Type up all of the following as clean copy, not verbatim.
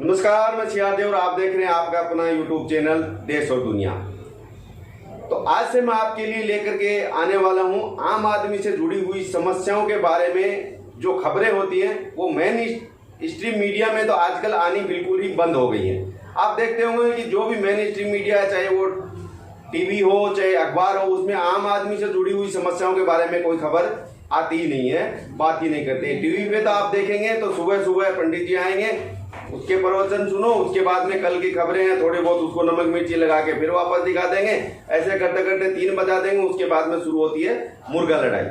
नमस्कार, मैं सियादेव और आप देख रहे हैं आपका अपना यूट्यूब चैनल देश और दुनिया। तो आज से मैं आपके लिए लेकर के आने वाला हूं आम आदमी से जुड़ी हुई समस्याओं के बारे में। जो खबरें होती हैं वो मेन स्ट्रीम मीडिया में तो आजकल आनी बिल्कुल ही बंद हो गई है। आप देखते होंगे कि जो भी मेन स्ट्रीम मीडिया है, चाहे वो टीवी हो चाहे अखबार हो, उसमें आम आदमी से जुड़ी हुई समस्याओं के बारे में कोई खबर आती ही नहीं है, बात ही नहीं करते। टीवी पे तो आप देखेंगे तो सुबह सुबह पंडित जी आएंगे, उसके प्रवचन सुनो, उसके बाद में कल की खबरें हैं थोड़े बहुत उसको नमक मिर्ची लगा के फिर वापस दिखा देंगे। ऐसे करते करते 3 बजा देंगे। उसके बाद में शुरू होती है मुर्गा लड़ाई।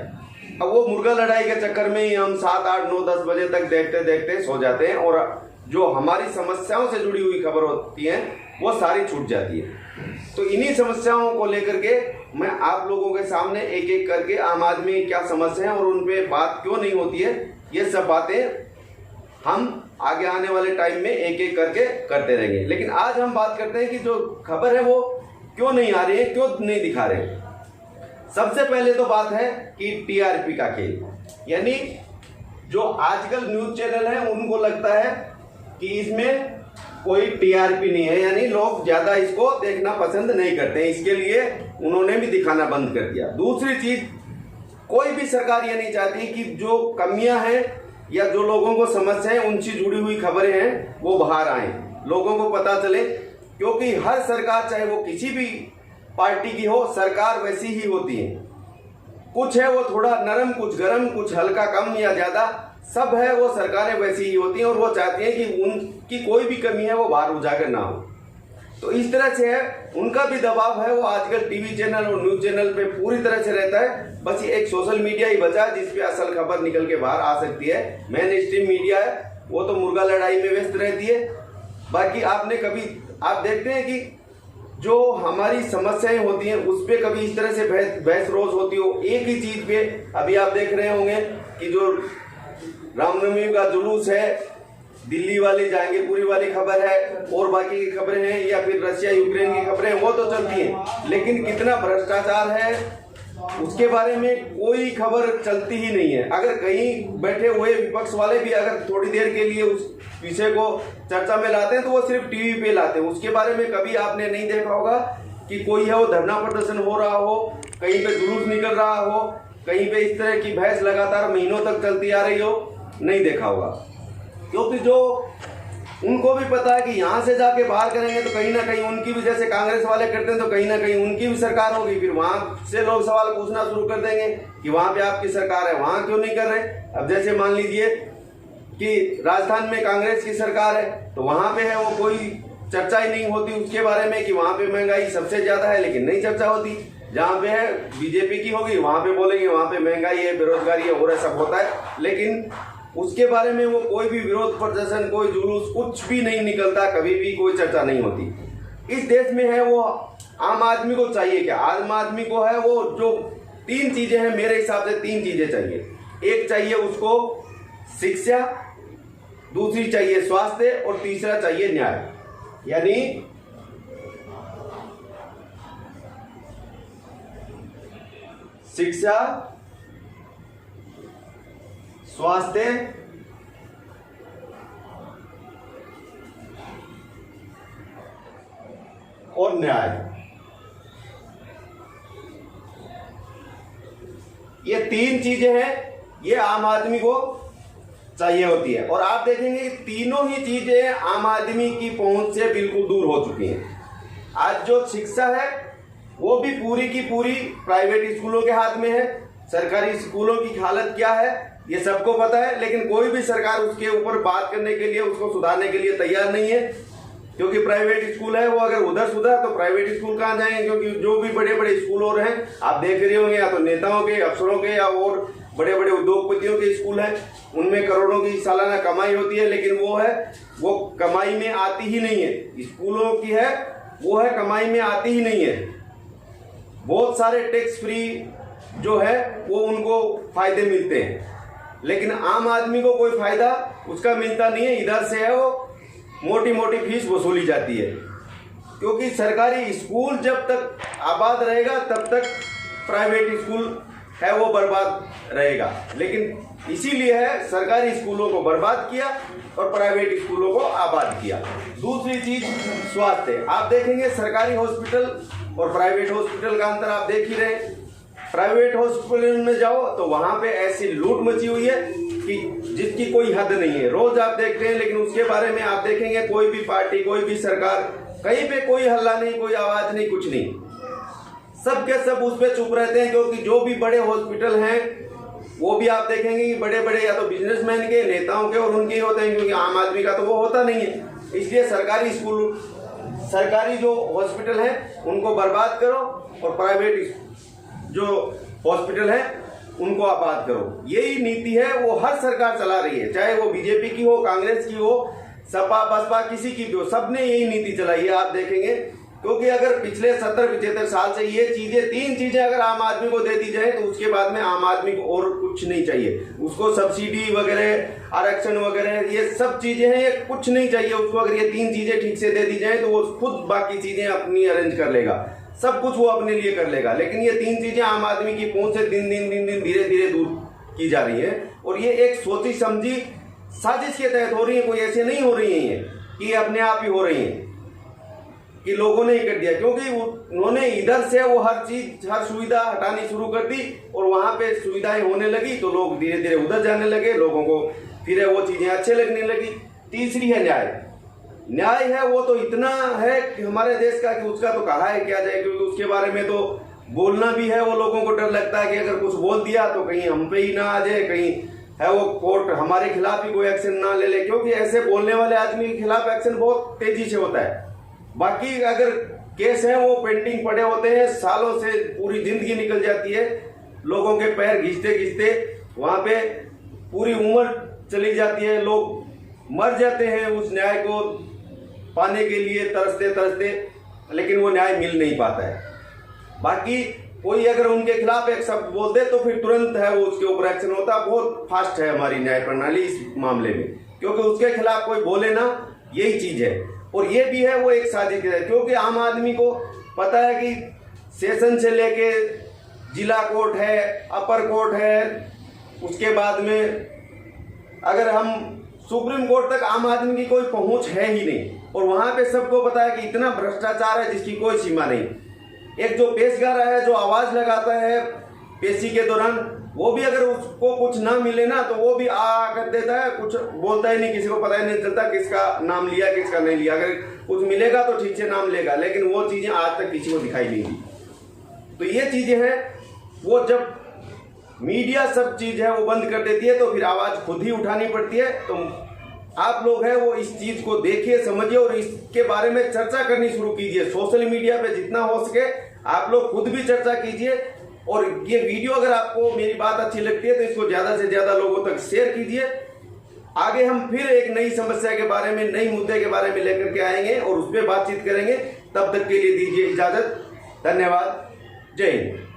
अब वो मुर्गा लड़ाई के चक्कर में ही हम 7, 8, 9, 10 बजे तक देखते देखते सो जाते हैं और जो हमारी समस्याओं से जुड़ी हुई खबर होती है वो सारी छूट जाती है। तो इन्हीं समस्याओं को लेकर के मैं आप लोगों के सामने एक एक करके आम आदमी की क्या समस्या है और उन पे बात क्यों नहीं होती है, ये सब बातें हम आगे आने वाले टाइम में एक एक करके करते रहेंगे। लेकिन आज हम बात करते हैं कि जो खबर है वो क्यों नहीं आ रही है, क्यों नहीं दिखा रहे। सबसे पहले तो बात है कि टीआरपी का खेल, यानी जो आजकल न्यूज चैनल है उनको लगता है कि इसमें कोई टीआरपी नहीं है, यानी लोग ज्यादा इसको देखना पसंद नहीं करते हैं, इसके लिए उन्होंने भी दिखाना बंद कर दिया। दूसरी चीज, कोई भी सरकार ये नहीं चाहती कि जो कमियां हैं या जो लोगों को समस्या है उनसे जुड़ी हुई खबरें हैं वो बाहर आए, लोगों को पता चले। क्योंकि हर सरकार, चाहे वो किसी भी पार्टी की हो, सरकार वैसी ही होती है। कुछ है वो थोड़ा नरम, कुछ गरम, कुछ हल्का कम या ज्यादा, सब है वो सरकारें वैसी ही होती हैं और वो चाहती हैं कि उनकी कोई भी कमी है वो बाहर उजागर ना हो। तो इस तरह से है, उनका भी दबाव है, वो आजकल टीवी चैनल और न्यूज चैनल पे पूरी तरह से रहता है। बस ये एक सोशल मीडिया ही बचा है जिसपे असल खबर निकल के बाहर आ सकती है। मेन स्ट्रीम मीडिया है वो तो मुर्गा लड़ाई में व्यस्त रहती है। बाकी आप देखते हैं कि जो हमारी समस्याएं होती हैं उस पर कभी इस तरह से बहस रोज होती हो एक ही चीज पे। अभी आप देख रहे होंगे कि जो रामनवमी का जुलूस है, दिल्ली वाली जहांगीरपुरी वाली खबर है और बाकी की खबरें हैं, या फिर रशिया यूक्रेन की खबरें वो तो चलती हैं, लेकिन कितना भ्रष्टाचार है उसके बारे में कोई खबर चलती ही नहीं है। अगर कहीं बैठे हुए विपक्ष वाले भी अगर थोड़ी देर के लिए उस विषय को चर्चा में लाते हैं तो वो सिर्फ टीवी पे लाते हैं, उसके बारे में कभी आपने नहीं देखा होगा कि कोई है वो धरना प्रदर्शन हो रहा हो, कहीं पे जुलूस निकल रहा हो, कहीं पे इस तरह की बहस लगातार महीनों तक चलती आ रही हो, नहीं देखा होगा। क्योंकि जो उनको भी पता है कि यहाँ से जाके बाहर करेंगे तो कहीं ना कहीं उनकी भी, जैसे कांग्रेस वाले करते हैं तो कहीं ना कहीं उनकी भी सरकार होगी, फिर वहां से लोग सवाल पूछना शुरू कर देंगे कि वहां पे आपकी सरकार है, वहां क्यों नहीं कर रहे। अब जैसे मान लीजिए कि राजस्थान में कांग्रेस की सरकार है तो वहां पे है वो कोई चर्चा ही नहीं होती उसके बारे में कि वहां पे महंगाई सबसे ज्यादा है, लेकिन नहीं चर्चा होती। जहां पे है बीजेपी की होगी वहां पे बोलेंगे वहां पे महंगाई है, बेरोजगारी है और ऐसा होता है, लेकिन उसके बारे में वो कोई भी विरोध प्रदर्शन, कोई जुलूस, कुछ भी नहीं निकलता, कभी भी कोई चर्चा नहीं होती। इस देश में है वो आम आदमी को चाहिए क्या? आम आदमी को है वो जो 3 चीजें हैं, मेरे हिसाब से 3 चीजें चाहिए। एक चाहिए उसको शिक्षा, दूसरी चाहिए स्वास्थ्य और तीसरा चाहिए न्याय। यानी शिक्षा, स्वास्थ्य और न्याय, ये 3 चीजें हैं, ये आम आदमी को चाहिए होती है। और आप देखेंगे कि तीनों ही चीजें आम आदमी की पहुंच से बिल्कुल दूर हो चुकी हैं। आज जो शिक्षा है वो भी पूरी की पूरी प्राइवेट स्कूलों के हाथ में है। सरकारी स्कूलों की हालत क्या है ये सबको पता है, लेकिन कोई भी सरकार उसके ऊपर बात करने के लिए, उसको सुधारने के लिए तैयार नहीं है। क्योंकि प्राइवेट स्कूल है वो अगर उधर सुधरा तो प्राइवेट स्कूल कहाँ जाएंगे? क्योंकि जो भी बड़े बड़े स्कूल और हैं आप देख रहे होंगे, या तो नेताओं के, अफसरों के, या और बड़े बड़े उद्योगपतियों के स्कूल हैं, उनमें करोड़ों की सालाना कमाई होती है, लेकिन वो कमाई में आती ही नहीं है। स्कूलों की है वो है कमाई में आती ही नहीं है। बहुत सारे टैक्स फ्री जो है वो उनको फायदे मिलते हैं, लेकिन आम आदमी को कोई फायदा उसका मिलता नहीं है। इधर से है वो मोटी मोटी फीस वसूली जाती है। क्योंकि सरकारी स्कूल जब तक आबाद रहेगा तब तक प्राइवेट स्कूल है वो बर्बाद रहेगा। लेकिन इसीलिए है सरकारी स्कूलों को बर्बाद किया और प्राइवेट स्कूलों को आबाद किया। दूसरी चीज स्वास्थ्य, आप देखेंगे सरकारी हॉस्पिटल और प्राइवेट हॉस्पिटल का अंतर आप देख ही रहे। प्राइवेट हॉस्पिटल में जाओ तो वहां पे ऐसी लूट मची हुई है कि जिसकी कोई हद नहीं है, रोज आप देखते हैं। लेकिन उसके बारे में आप देखेंगे कोई भी पार्टी, कोई भी सरकार, कहीं पे कोई हल्ला नहीं, कोई आवाज नहीं, कुछ नहीं, सब के सब उस पर चुप रहते हैं। क्योंकि जो भी बड़े हॉस्पिटल हैं वो भी आप देखेंगे कि बड़े बड़े या तो बिजनेसमैन के, नेताओं के और उनके होते हैं, क्योंकि आम आदमी का तो वो होता नहीं है। इसलिए सरकारी स्कूल, सरकारी जो हॉस्पिटल है उनको बर्बाद करो और प्राइवेट जो हॉस्पिटल है उनको आबाद करो। यही नीति है वो हर सरकार चला रही है, चाहे वो बीजेपी की हो, कांग्रेस की हो, सपा बसपा किसी की भी हो, सबने यही नीति चलाई है। आप देखेंगे क्योंकि अगर पिछले 70-75 साल से ये चीजें, 3 चीजें अगर आम आदमी को दे दी जाए तो उसके बाद में आम आदमी को और कुछ नहीं चाहिए। उसको सब्सिडी वगैरह, आरक्षण वगैरह, ये सब चीजें हैं, ये कुछ नहीं चाहिए उसको। अगर ये 3 चीजें ठीक से दे दी जाए तो वो खुद बाकी चीजें अपनी अरेंज कर लेगा, सब कुछ वो अपने लिए कर लेगा। लेकिन ये 3 चीजें आम आदमी की पहुंच से दिन दिन धीरे धीरे दूर की जा रही है। और ये एक सोची समझी साजिश के तहत हो रही है, कोई ऐसे नहीं हो रही है कि अपने आप ही हो रही है कि लोगों ने ही कर दिया। क्योंकि उन्होंने इधर से वो हर चीज, हर सुविधा हटानी शुरू कर दी और वहां पे सुविधाएं होने लगी तो लोग धीरे धीरे उधर जाने लगे, लोगों को फिर वो चीजें अच्छे लगने लगी। तीसरी है न्याय। न्याय है वो तो इतना है कि हमारे देश का कि उसका तो कहा है क्या जाए, क्योंकि उसके बारे में तो बोलना भी है, वो लोगों को डर लगता है कि अगर कुछ बोल दिया तो कहीं हम पे ही ना आ जाए, कहीं है वो कोर्ट हमारे खिलाफ ही कोई एक्शन ना ले ले। क्योंकि ऐसे बोलने वाले आदमी के खिलाफ एक्शन बहुत तेजी से होता है। बाकी अगर केस है वो पेंडिंग पड़े होते हैं, सालों से पूरी जिंदगी निकल जाती है, लोगों के पैर घिसते घिसते वहां पे पूरी उम्र चली जाती है, लोग मर जाते हैं उस न्याय को पाने के लिए तरसते तरसते, लेकिन वो न्याय मिल नहीं पाता है। बाकी कोई अगर उनके खिलाफ एक शब्द बोल दे तो फिर तुरंत है वो उसके ऊपर एक्शन होता है। बहुत फास्ट है हमारी न्याय प्रणाली इस मामले में, क्योंकि उसके खिलाफ कोई बोले ना, यही चीज है। और ये भी है वो एक साजिश है, क्योंकि आम आदमी को पता है कि सेशन से लेके जिला कोर्ट है, अपर कोर्ट है, उसके बाद में अगर हम सुप्रीम कोर्ट तक आम आदमी की कोई पहुंच है ही नहीं। और वहां पे सबको पता है कि इतना भ्रष्टाचार है जिसकी कोई सीमा नहीं। एक जो पेशगार है, जो आवाज लगाता है पेशी के दौरान, वो भी अगर उसको कुछ ना मिले ना तो वो भी आ कर देता है, कुछ बोलता ही नहीं, किसी को पता ही नहीं चलता किसका नाम लिया किसका नहीं लिया। अगर कुछ मिलेगा तो ठीक से नाम लेगा, लेकिन वो चीजें आज तक किसी को दिखाई नहीं दी। तो ये चीजें हैं, वो जब मीडिया सब चीज है वो बंद कर देती है तो फिर आवाज खुद ही उठानी पड़ती है। तो आप लोग हैं वो इस चीज को देखिए, समझिए और इसके बारे में चर्चा करनी शुरू कीजिए। सोशल मीडिया पे जितना हो सके आप लोग खुद भी चर्चा कीजिए। और ये वीडियो अगर आपको मेरी बात अच्छी लगती है तो इसको ज्यादा से ज्यादा लोगों तक शेयर कीजिए। आगे हम फिर एक नई समस्या के बारे में, नई मुद्दे के बारे में लेकर के आएंगे और उस पर बातचीत करेंगे। तब तक के लिए दीजिए इजाजत। धन्यवाद। जय हिंद।